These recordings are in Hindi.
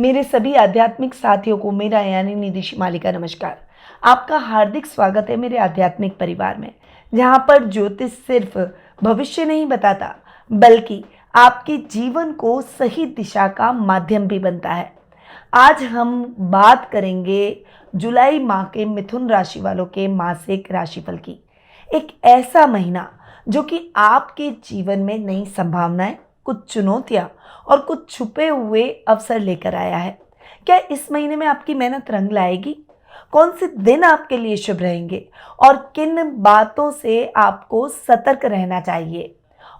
मेरे सभी आध्यात्मिक साथियों को मेरा यानी निधि शिमाली का नमस्कार। आपका हार्दिक स्वागत है मेरे आध्यात्मिक परिवार में, जहाँ पर ज्योतिष सिर्फ भविष्य नहीं बताता, बल्कि आपके जीवन को सही दिशा का माध्यम भी बनता है। आज हम बात करेंगे जुलाई माह के मिथुन राशि वालों के मासिक राशिफल की। एक ऐसा महीना जो कि आपके जीवन में नई संभावनाएं, कुछ चुनौतियां और कुछ छुपे हुए अवसर लेकर आया है। क्या इस महीने में आपकी मेहनत रंग लाएगी? कौन से दिन आपके लिए शुभ रहेंगे और किन बातों से आपको सतर्क रहना चाहिए?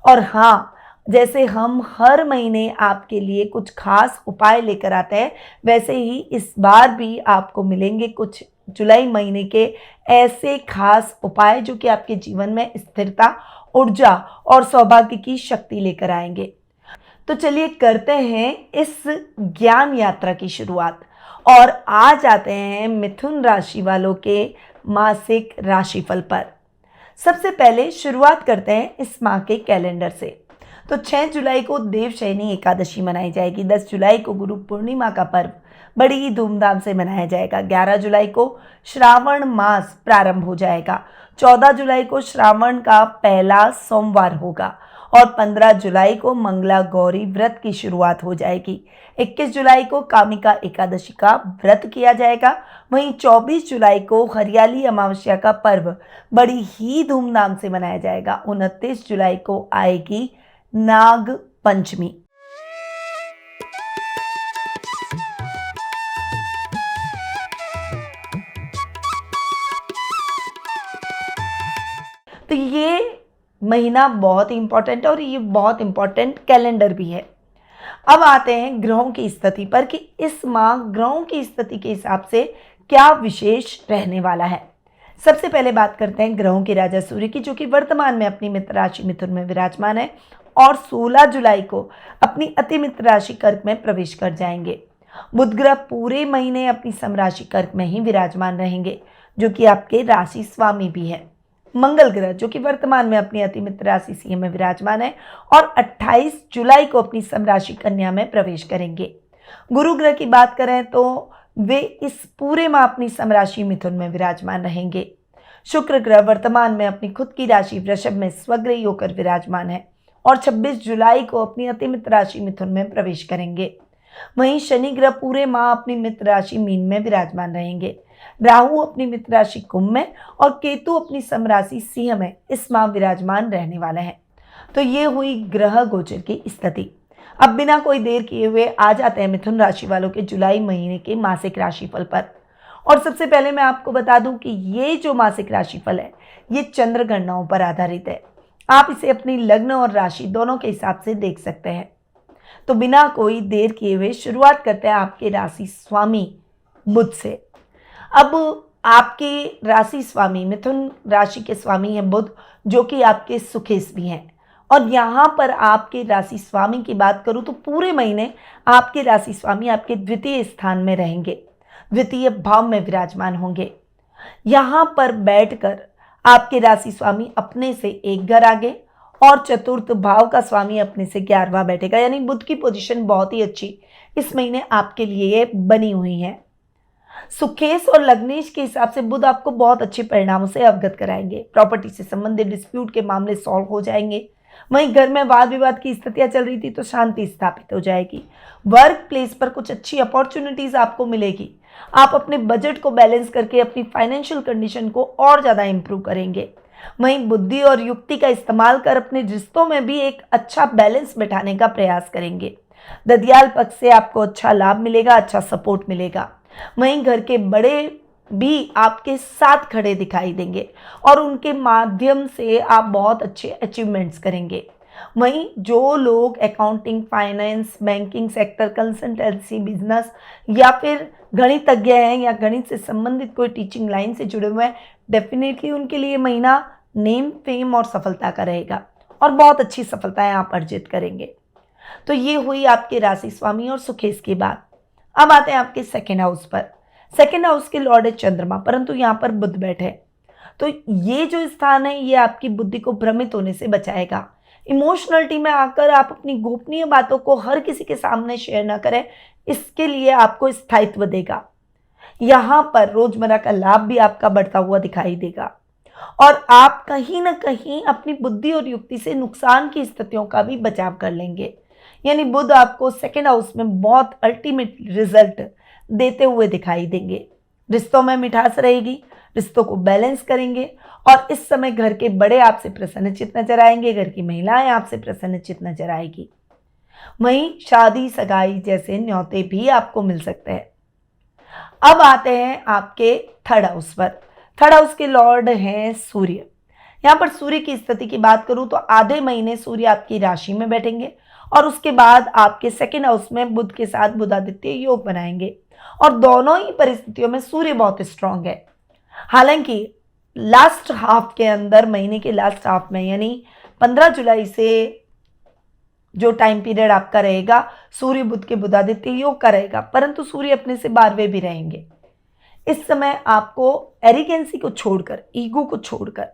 और हाँ, जैसे हम हर महीने आपके लिए कुछ खास उपाय लेकर आते हैं, वैसे ही इस बार भी आपको मिलेंगे कुछ जुलाई महीने के ऐसे खास उपाय जो कि आपके जीवन में स्थिरता, ऊर्जा और सौभाग्य की शक्ति लेकर आएंगे। तो चलिए करते हैं इस ज्ञान यात्रा की शुरुआत और आ जाते हैं मिथुन राशि वालों के मासिक राशिफल पर। सबसे पहले शुरुआत करते हैं इस माह के कैलेंडर से। तो 6 जुलाई को देवशयनी एकादशी मनाई जाएगी। 10 जुलाई को गुरु पूर्णिमा का पर्व बड़ी ही धूमधाम से मनाया जाएगा। 11 जुलाई को श्रावण मास प्रारंभ हो जाएगा। 14 जुलाई को श्रावण का पहला सोमवार होगा और 15 जुलाई को मंगला गौरी व्रत की शुरुआत हो जाएगी। 21 जुलाई को कामिका एकादशी का व्रत किया जाएगा। वहीं 24 जुलाई को हरियाली अमावस्या का पर्व बड़ी ही धूमधाम से मनाया जाएगा। 29 जुलाई को आएगी नाग पंचमी। तो ये महीना बहुत ही इंपॉर्टेंट है और ये बहुत इंपॉर्टेंट कैलेंडर भी है। अब आते हैं ग्रहों की स्थिति पर कि इस माह ग्रहों की स्थिति के हिसाब से क्या विशेष रहने वाला है। सबसे पहले बात करते हैं ग्रहों के राजा सूर्य की, जो कि वर्तमान में अपनी मित्र राशि मिथुन में विराजमान है और 16 जुलाई को अपनी अति मित्र राशि कर्क में प्रवेश कर जाएंगे। बुध ग्रह पूरे महीने अपनी समराशि कर्क में ही विराजमान रहेंगे, जो कि आपके राशि स्वामी भी है। मंगल ग्रह जो कि वर्तमान में अपनी अति मित्र राशि सिंह में विराजमान है और 28 जुलाई को अपनी समराशि कन्या में प्रवेश करेंगे। गुरु ग्रह की बात करें तो वे इस पूरे माह अपनी समराशि मिथुन में विराजमान रहेंगे। शुक्र ग्रह वर्तमान में अपनी खुद की राशि वृषभ में स्वग्रही होकर विराजमान है और 26 जुलाई को अपनी अति मित्र राशि मिथुन में प्रवेश करेंगे। वहीं शनि ग्रह पूरे माह अपनी मित्र राशि मीन में विराजमान रहेंगे। राहु अपनी मित्र राशि कुंभ में और केतु अपनी समराशि सिंह में इस माह विराजमान रहने वाले हैं। तो ये हुई ग्रह गोचर की स्थिति। अब बिना कोई देर किए हुए आ जाते हैं मिथुन राशि वालों के जुलाई महीने के मासिक राशिफल पर। और सबसे पहले मैं आपको बता दूं कि ये जो मासिक राशिफल है ये चंद्र गणनाओं पर आधारित है। आप इसे अपनी लग्न और राशि दोनों के हिसाब से देख सकते हैं। तो बिना कोई देर किए हुए शुरुआत करते हैं आपके राशि स्वामी बुध से। अब आपके राशि स्वामी मिथुन राशि के स्वामी हैं बुध, जो कि आपके सुखेश भी हैं। और यहाँ पर आपके राशि स्वामी की बात करूँ तो पूरे महीने आपके राशि स्वामी आपके द्वितीय स्थान में रहेंगे, द्वितीय भाव में विराजमान होंगे। यहाँ पर बैठकर आपके राशि स्वामी अपने से एक घर आगे और चतुर्थ भाव का स्वामी अपने से 11वां बैठेगा। यानी बुध की पोजीशन बहुत ही अच्छी इस महीने आपके लिए बनी हुई है। सुखेश और लग्नेश के हिसाब से बुध आपको बहुत अच्छे परिणामों से अवगत कराएंगे। प्रॉपर्टी से संबंधित डिस्प्यूट के मामले सॉल्व हो जाएंगे। वहीं घर में वाद विवाद की स्थितियां चल रही थी तो शांति स्थापित हो जाएगी। वर्क प्लेस पर कुछ अच्छी अपॉर्चुनिटीज आपको मिलेगी। आप अपने बजट को बैलेंस करके अपनी फाइनेंशियल कंडीशन को और ज़्यादा इंप्रूव करेंगे। वहीं बुद्धि और युक्ति का इस्तेमाल कर अपने रिश्तों में भी एक अच्छा बैलेंस बिठाने का प्रयास करेंगे। ददियाल पक्ष से आपको अच्छा लाभ मिलेगा, अच्छा सपोर्ट मिलेगा। वहीं घर के बड़े भी आपके साथ खड़े दिखाई देंगे और उनके माध्यम से आप बहुत अच्छे अचीवमेंट्स करेंगे। वहीं जो लोग accounting, finance, banking sector, consultancy, business या फिर गणितज्ञ हैं या गणित से संबंधित कोई टीचिंग लाइन से जुड़े हुए हैं, डेफिनेटली उनके लिए महीना नेम, फेम और सफलता का रहेगा और बहुत अच्छी सफलताएं आप अर्जित करेंगे। तो ये हुई आपके राशि स्वामी और सुखेश की बात। अब आते हैं आपके सेकेंड हाउस पर। सेकेंड हाउस के लॉर्ड है चंद्रमा, परंतु यहाँ पर बुध बैठे। तो ये जो स्थान है ये आपकी बुद्धि को भ्रमित होने से बचाएगा। इमोशनलिटी में आकर आप अपनी गोपनीय बातों को हर किसी के सामने शेयर ना करें, इसके लिए आपको स्थायित्व देगा। यहाँ पर रोजमर्रा का लाभ भी आपका बढ़ता हुआ दिखाई देगा और आप कहीं ना कहीं अपनी बुद्धि और युक्ति से नुकसान की स्थितियों का भी बचाव कर लेंगे। यानी बुध आपको सेकंड हाउस में बहुत अल्टीमेट रिजल्ट देते हुए दिखाई देंगे। रिश्तों में मिठास रहेगी, रिश्तों को बैलेंस करेंगे और इस समय घर के बड़े आपसे प्रसन्नचित्त नजर आएंगे, घर की महिलाएं आपसे प्रसन्नचित्त नजर आएगी। वहीं शादी सगाई जैसे न्योते भी आपको मिल सकते हैं। अब आते हैं आपके थर्ड हाउस पर। थर्ड हाउस के लॉर्ड हैं सूर्य। यहाँ पर सूर्य की स्थिति की बात करूं तो आधे महीने सूर्य आपकी राशि में बैठेंगे और उसके बाद आपके सेकंड हाउस में बुध के साथ बुधादित्य योग बनाएंगे और दोनों ही परिस्थितियों में सूर्य बहुत स्ट्रांग है। हालांकि लास्ट हाफ के अंदर, महीने के लास्ट हाफ में यानी 15 जुलाई से जो टाइम पीरियड आपका रहेगा सूर्य बुध के बुधादित्य योग का रहेगा, परंतु सूर्य अपने से 12वें भी रहेंगे। इस समय आपको एरिगेंसी को छोड़कर, ईगो को छोड़कर,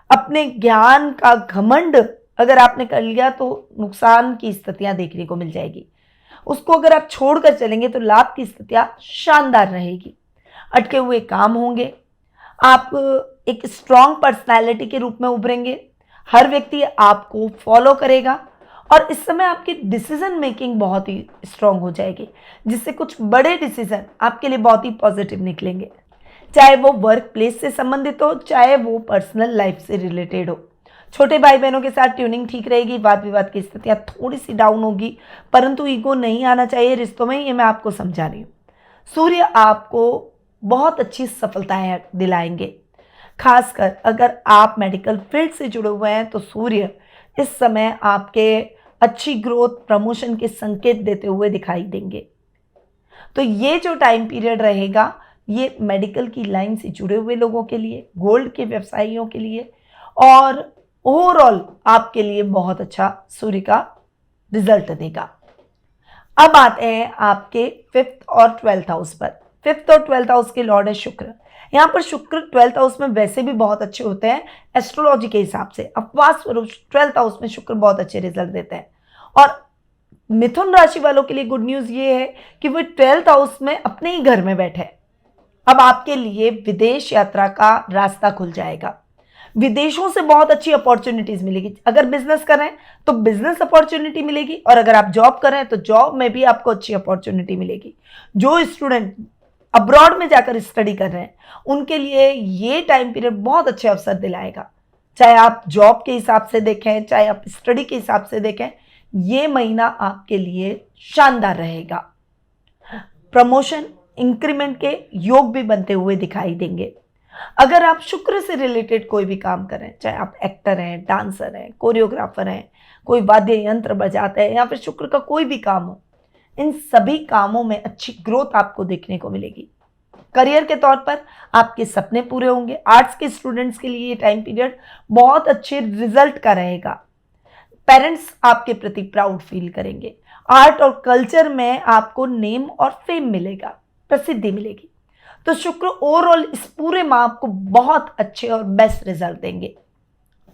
अपने ज्ञान का घमंड अगर आपने कर लिया तो नुकसान की स्थितियां देखने को मिल जाएगी। उसको अगर आप छोड़कर चलेंगे तो लाभ की स्थितियां शानदार रहेगी। अटके हुए काम होंगे, आप एक स्ट्रांग पर्सनालिटी के रूप में उभरेंगे, हर व्यक्ति आपको फॉलो करेगा और इस समय आपकी डिसीजन मेकिंग बहुत ही स्ट्रांग हो जाएगी, जिससे कुछ बड़े डिसीजन आपके लिए बहुत ही पॉजिटिव निकलेंगे, चाहे वो वर्क प्लेस से संबंधित हो, चाहे वो पर्सनल लाइफ से रिलेटेड हो। छोटे भाई बहनों के साथ ट्यूनिंग ठीक रहेगी, वाद विवाद की स्थितियां थोड़ी सी डाउन होगी, परंतु ईगो नहीं आना चाहिए रिश्तों में, ये मैं आपको समझा रही हूँ। सूर्य आपको बहुत अच्छी सफलताएं दिलाएंगे। खासकर अगर आप मेडिकल फील्ड से जुड़े हुए हैं तो सूर्य इस समय आपके अच्छी ग्रोथ, प्रमोशन के संकेत देते हुए दिखाई देंगे। तो ये जो टाइम पीरियड रहेगा ये मेडिकल की लाइन से जुड़े हुए लोगों के लिए, गोल्ड के व्यवसायियों के लिए और ओवरऑल आपके लिए बहुत अच्छा सूर्य का रिजल्ट देगा। अब आते हैं आपके 5th और 12th हाउस पर। 5th और 12th हाउस के लॉर्ड है शुक्र। यहाँ पर शुक्र 12th हाउस में वैसे भी बहुत अच्छे होते हैं एस्ट्रोलॉजी के हिसाब से, अपवाद स्वरूप 12th हाउस में शुक्र बहुत अच्छे रिजल्ट देते हैं। और मिथुन राशि वालों के लिए गुड न्यूज ये है कि वो 12th हाउस में अपने ही घर में बैठे। अब आपके लिए विदेश यात्रा का रास्ता खुल जाएगा, विदेशों से बहुत अच्छी अपॉर्चुनिटीज मिलेगी। अगर बिजनेस कर रहे हैं तो बिजनेस अपॉर्चुनिटी मिलेगी और अगर आप जॉब कर रहे हैं तो जॉब में भी आपको अच्छी अपॉर्चुनिटी मिलेगी। जो स्टूडेंट अब्रॉड में जाकर स्टडी कर रहे हैं उनके लिए ये टाइम पीरियड बहुत अच्छे अवसर दिलाएगा, चाहे आप जॉब के हिसाब से देखें, चाहे आप स्टडी के हिसाब से देखें, ये महीना आपके लिए शानदार रहेगा। प्रमोशन, इंक्रीमेंट के योग भी बनते हुए दिखाई देंगे। अगर आप शुक्र से रिलेटेड कोई भी काम करें, चाहे आप एक्टर हैं, डांसर हैं, कोरियोग्राफर हैं, कोई वाद्य यंत्र बजाते हैं या फिर शुक्र का कोई भी काम हो, इन सभी कामों में अच्छी ग्रोथ आपको देखने को मिलेगी। करियर के तौर पर आपके सपने पूरे होंगे। आर्ट्स के स्टूडेंट्स के लिए ये टाइम पीरियड बहुत अच्छे रिजल्ट का रहेगा। पेरेंट्स आपके प्रति प्राउड फील करेंगे। आर्ट और कल्चर में आपको नेम और फेम मिलेगा, प्रसिद्धि मिलेगी। तो शुक्र ओवरऑल इस पूरे माह आपको बहुत अच्छे और बेस्ट रिजल्ट देंगे।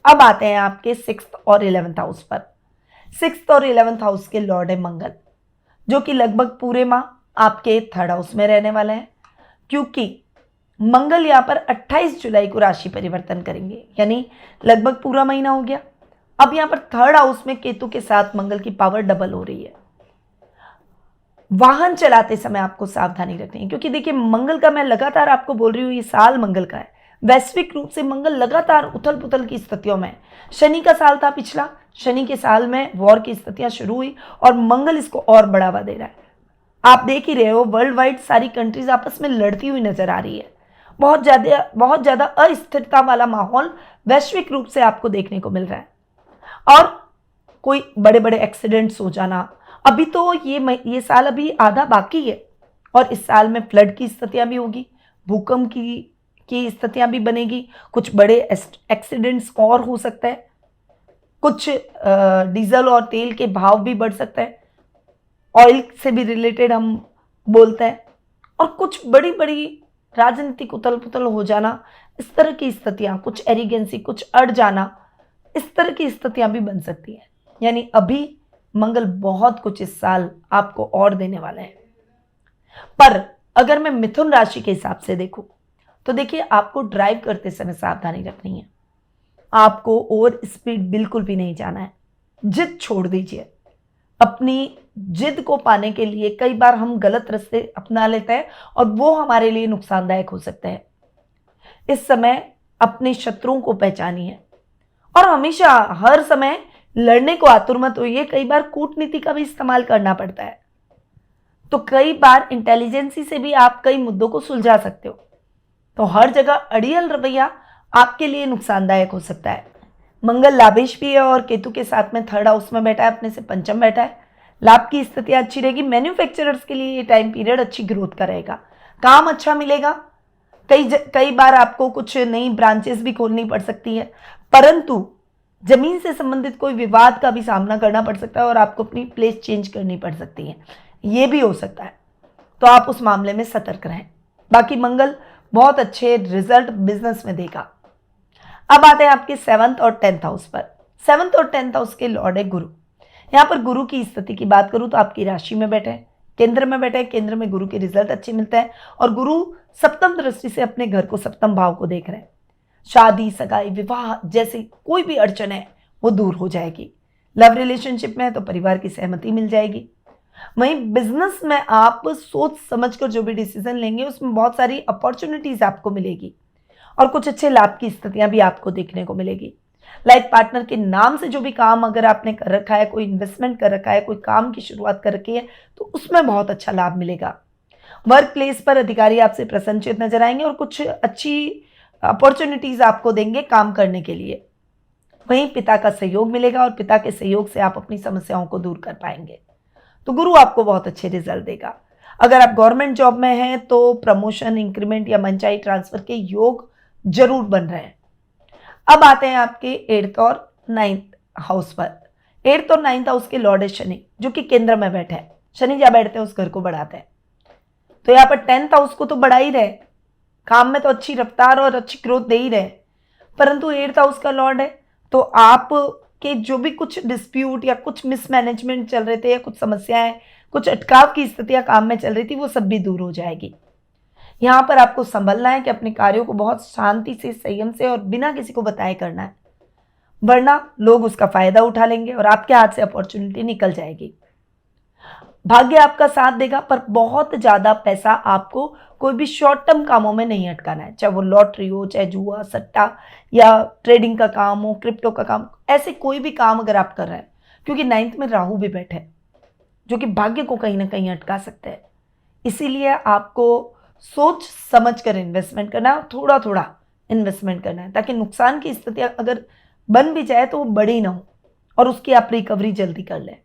अब आते हैं आपके 6th और 11th हाउस पर। 6th और 11th हाउस के लॉर्ड है मंगल, जो कि लगभग पूरे माह आपके 3rd हाउस में रहने वाले हैं, क्योंकि मंगल यहाँ पर 28 जुलाई को राशि परिवर्तन करेंगे, यानी लगभग पूरा महीना हो गया। अब यहाँ पर 3rd हाउस में केतु के साथ मंगल की पावर डबल हो रही है। वाहन चलाते समय आपको सावधानी रखनी है, क्योंकि देखिए मंगल का, मैं लगातार आपको बोल रही हूँ, ये साल मंगल का है। वैश्विक रूप से मंगल लगातार उथल पुथल की स्थितियों में, शनि का साल था पिछला, शनि के साल में वॉर की स्थितियां शुरू हुई और मंगल इसको और बढ़ावा दे रहा है। आप देख ही रहे हो वर्ल्ड वाइड सारी कंट्रीज आपस में लड़ती हुई नजर आ रही है। बहुत ज्यादा अस्थिरता वाला माहौल वैश्विक रूप से आपको देखने को मिल रहा है और कोई बड़े बड़े एक्सीडेंट्स हो जाना। अभी तो ये साल अभी आधा बाकी है और इस साल में फ्लड की स्थितियां भी होगी, भूकंप की स्थितियां भी बनेगी, कुछ बड़े एक्सीडेंट्स और हो सकते हैं, कुछ डीजल और तेल के भाव भी बढ़ सकते हैं, ऑयल से भी रिलेटेड हम बोलते हैं, और कुछ बड़ी बड़ी राजनीतिक उथल पुथल हो जाना, इस तरह की स्थितियां, कुछ एरिगेंसी, कुछ अड़ जाना, इस तरह की स्थितियां भी बन सकती हैं। यानी अभी मंगल बहुत कुछ इस साल आपको और देने वाले हैं। पर अगर मैं मिथुन राशि के हिसाब से देखूं तो देखिए, आपको ड्राइव करते समय सावधानी रखनी है। आपको ओवर स्पीड बिल्कुल भी नहीं जाना है। जिद छोड़ दीजिए। अपनी जिद को पाने के लिए कई बार हम गलत रास्ते अपना लेते हैं और वो हमारे लिए नुकसानदायक हो सकते हैं। इस समय अपने शत्रुओं को पहचानिए और हमेशा हर समय लड़ने को आतुर मत होइए। कई बार कूटनीति का भी इस्तेमाल करना पड़ता है, तो कई बार इंटेलिजेंसी से भी आप कई मुद्दों को सुलझा सकते हो। तो हर जगह अड़ियल रवैया आपके लिए नुकसानदायक हो सकता है। मंगल लाभेश भी है और केतु के साथ में थर्ड हाउस में बैठा है, अपने से पंचम बैठा है। लाभ की स्थिति अच्छी रहेगी। मैन्युफैक्चरर्स के लिए ये टाइम पीरियड अच्छी ग्रोथ का रहेगा। काम अच्छा मिलेगा। कई बार आपको कुछ नई ब्रांचेस भी खोलनी पड़ सकती है, परंतु जमीन से संबंधित कोई विवाद का भी सामना करना पड़ सकता है और आपको अपनी प्लेस चेंज करनी पड़ सकती है, ये भी हो सकता है। तो आप उस मामले में सतर्क रहें। बाकी मंगल बहुत अच्छे रिजल्ट बिजनेस में देगा। अब आते हैं आपके 7th और 10th हाउस पर। 7th और 10th हाउस के लॉर्ड है गुरु। यहाँ पर गुरु की स्थिति की बात करूँ तो आपकी राशि में बैठे हैं, केंद्र में बैठे हैं। केंद्र में गुरु के रिजल्ट अच्छे मिलते हैं और गुरु सप्तम दृष्टि से अपने घर को, सप्तम भाव को देख रहे हैं। शादी, सगाई, विवाह जैसी कोई भी अड़चन है वो दूर हो जाएगी। लव रिलेशनशिप में है तो परिवार की सहमति मिल जाएगी। वहीं बिजनेस में आप सोच समझकर जो भी डिसीजन लेंगे उसमें बहुत सारी अपॉर्चुनिटीज आपको मिलेगी और कुछ अच्छे लाभ की स्थितियां भी आपको देखने को मिलेगी। लाइफ पार्टनर के नाम से जो भी काम अगर आपने कर रखा है, कोई इन्वेस्टमेंट कर रखा है, कोई काम की शुरुआत कर रखी है, तो उसमें बहुत अच्छा लाभ मिलेगा। वर्क प्लेस पर अधिकारी आपसे प्रसन्नचित नजर आएंगे और कुछ अच्छी अपॉर्चुनिटीज आपको देंगे काम करने के लिए। वहीं पिता का सहयोग मिलेगा और पिता के सहयोग से आप अपनी समस्याओं को दूर कर पाएंगे। तो गुरु आपको बहुत अच्छे रिजल्ट देगा। अगर आप गवर्नमेंट जॉब में हैं तो प्रमोशन, इंक्रीमेंट या मनचाही ट्रांसफर के योग जरूर बन रहे हैं। अब आते हैं आपके 8th और 9th हाउस पर। 8th और 9th हाउस के लॉर्ड है शनि, जो कि केंद्र में बैठे हैं। शनि जहाँ बैठते हैं उस घर को बढ़ाते हैं। तो यहाँ पर 10th हाउस को तो बढ़ा ही रहे, काम में तो अच्छी रफ्तार और अच्छी ग्रोथ दे ही रहे, परंतु 8th हाउस का लॉर्ड है तो आप के जो भी कुछ डिस्प्यूट या कुछ मिसमैनेजमेंट चल रहे थे या कुछ समस्याएं, कुछ अटकाव की स्थितियां काम में चल रही थी, वो सब भी दूर हो जाएगी। यहाँ पर आपको संभलना है कि अपने कार्यों को बहुत शांति से, संयम से और बिना किसी को बताए करना है, वरना लोग उसका फायदा उठा लेंगे और आपके हाथ से अपॉर्चुनिटी निकल जाएगी। भाग्य आपका साथ देगा, पर बहुत ज्यादा पैसा आपको कोई भी शॉर्ट टर्म कामों में नहीं अटकाना है, चाहे वो लॉटरी हो, चाहे जुआ, सट्टा या ट्रेडिंग का काम हो, क्रिप्टो का काम, ऐसे कोई भी काम अगर आप कर रहे हैं, क्योंकि 9th में राहु भी बैठे हैं जो कि भाग्य को कहीं ना कहीं अटका सकते हैं। इसीलिए आपको सोच समझ कर इन्वेस्टमेंट करना है, थोड़ा थोड़ा इन्वेस्टमेंट करना है, ताकि नुकसान की स्थिति अगर बन भी जाए तो वो बड़ी ना हो और उसकी आप रिकवरी जल्दी कर लें।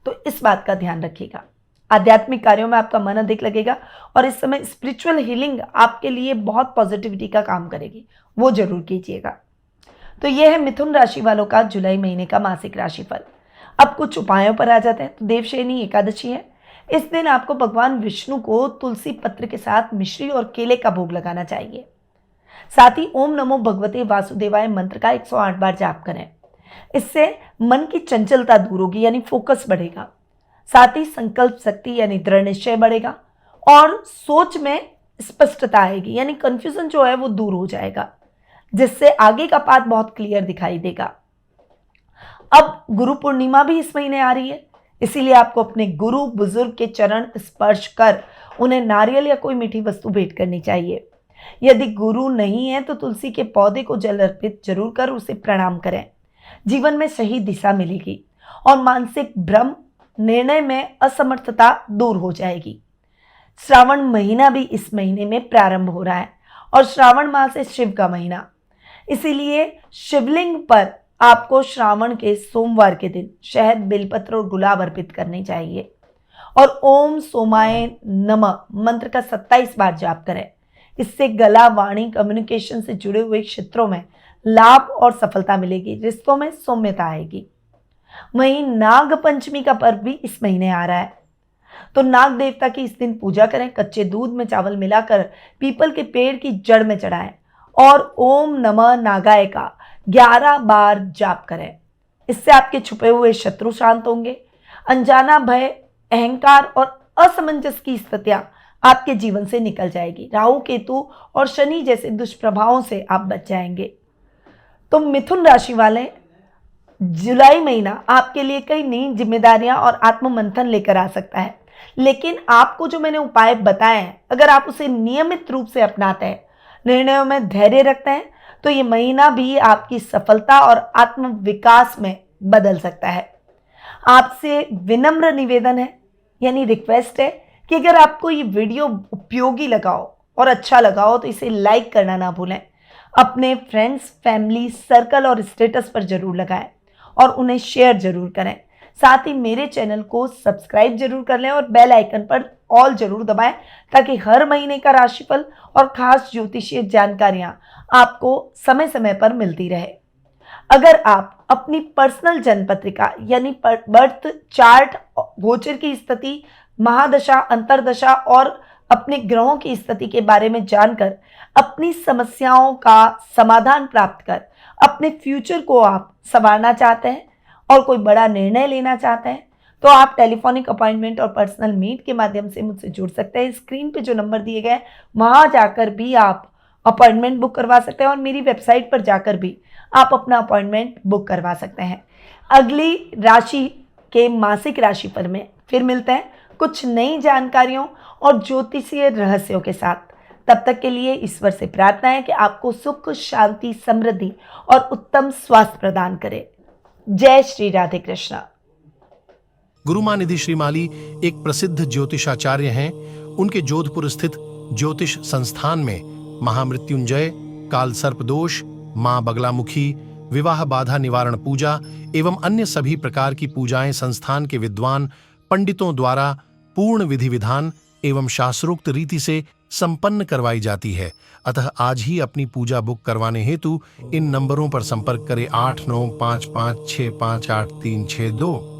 तो इस बात का ध्यान रखिएगा। आध्यात्मिक कार्यों में आपका मन अधिक लगेगा और इस समय स्पिरिचुअल हीलिंग आपके लिए बहुत पॉजिटिविटी का काम करेगी, वो जरूर कीजिएगा। तो यह है मिथुन राशि वालों का जुलाई महीने का मासिक राशिफल। अब कुछ उपायों पर आ जाते हैं। तो देवशयनी एकादशी है। इस दिन आपको भगवान विष्णु को तुलसी पत्र के साथ मिश्री और केले का भोग लगाना चाहिए। साथ ही ओम नमो भगवते वासुदेवाय मंत्र का 108 बार जाप करें। इससे मन की चंचलता दूर होगी, यानी फोकस बढ़ेगा। साथ ही संकल्प शक्ति यानी दृढ़ निश्चय बढ़ेगा और सोच में स्पष्टता आएगी, यानी कंफ्यूजन जो है वो दूर हो जाएगा, जिससे आगे का पाथ बहुत क्लियर दिखाई देगा। अब गुरु पूर्णिमा भी इस महीने आ रही है, इसीलिए आपको अपने गुरु बुजुर्ग के चरण स्पर्श कर उन्हें नारियल या कोई मीठी वस्तु भेंट करनी चाहिए। यदि गुरु नहीं है तो तुलसी के पौधे को जल अर्पित जरूर कर उसे प्रणाम करें। जीवन में सही दिशा मिलेगी और मानसिक भ्रम, निर्णय में असमर्थता दूर हो जाएगी। श्रावण महीना भी इस महीने में प्रारंभ हो रहा है और श्रावण मास है शिव का महीना, इसीलिए शिवलिंग पर आपको श्रावण के सोमवार के दिन शहद, बेलपत्र और गुलाब अर्पित करने चाहिए और ओम सोमाय नमः मंत्र का 27 बार जाप करें। इससे गला, वाणी, कम्युनिकेशन से जुड़े हुए क्षेत्रों में लाभ और सफलता मिलेगी, रिश्तों में सौम्यता आएगी। वहीं नाग पंचमी का पर्व भी इस महीने आ रहा है, तो नाग देवता की इस दिन पूजा करें। कच्चे दूध में चावल मिलाकर पीपल के पेड़ की जड़ में चढ़ाएं और ओम नमः नागाय का 11 बार जाप करें। इससे आपके छुपे हुए शत्रु शांत होंगे। अनजाना भय, अहंकार और असमंजस की स्थितियां आपके जीवन से निकल जाएगी। राहु केतु और शनि जैसे दुष्प्रभावों से आप बच जाएंगे। तो मिथुन राशि वाले, जुलाई महीना आपके लिए कई नई जिम्मेदारियां और आत्ममंथन लेकर आ सकता है, लेकिन आपको जो मैंने उपाय बताए हैं, अगर आप उसे नियमित रूप से अपनाते हैं, निर्णयों में धैर्य रखते हैं, तो ये महीना भी आपकी सफलता और आत्म विकास में बदल सकता है। आपसे विनम्र निवेदन है, यानी रिक्वेस्ट है, कि अगर आपको ये वीडियो उपयोगी लगा हो और अच्छा लगा हो तो इसे लाइक करना ना भूलें। अपने फ्रेंड्स, फैमिली, सर्कल और स्टेटस पर जरूर लगाएं और उन्हें शेयर जरूर करें। साथ ही मेरे चैनल को सब्सक्राइब जरूर कर लें और बेल आइकन पर ऑल जरूर दबाएं, ताकि हर महीने का राशिफल और खास ज्योतिषीय जानकारियां आपको समय समय पर मिलती रहे। अगर आप अपनी पर्सनल जन्मपत्रिका यानी बर्थ चार्ट, गोचर की स्थिति, महादशा, अंतरदशा और अपने ग्रहों की स्थिति के बारे में जानकर अपनी समस्याओं का समाधान प्राप्त कर अपने फ्यूचर को आप संवारना चाहते हैं और कोई बड़ा निर्णय लेना चाहते हैं, तो आप टेलीफोनिक अपॉइंटमेंट और पर्सनल मीट के माध्यम से मुझसे जुड़ सकते हैं। स्क्रीन पे जो नंबर दिए गए हैं वहां जाकर भी आप अपॉइंटमेंट बुक करवा सकते हैं और मेरी वेबसाइट पर जाकर भी आप अपना अपॉइंटमेंट बुक करवा सकते हैं। अगली राशि के मासिक राशिफल में फिर मिलते हैं कुछ नई जानकारियों और ज्योतिषीय रहस्यों के साथ। तब तक के लिए ईश्वर से प्रार्थना है कि आपको सुख, शांति, समृद्धि और उत्तम स्वास्थ्य प्रदान करे। जय श्री राधे कृष्णा। गुरुमानिधि श्रीमाली एक प्रसिद्ध ज्योतिषाचार्य हैं। उनके जोधपुर स्थित ज्योतिष संस्थान में महामृत्युंजय, काल सर्प दोष, मां बगलामुखी, विवाह बाधा निवारण पूजा एवं अन्य सभी प्रकार की पूजाएं संस्थान के विद्वान पंडितों द्वारा पूर्ण विधि विधान एवं शास्त्रोक्त रीति से संपन्न करवाई जाती है। अतः आज ही अपनी पूजा बुक करवाने हेतु इन नंबरों पर संपर्क करें 8955658362।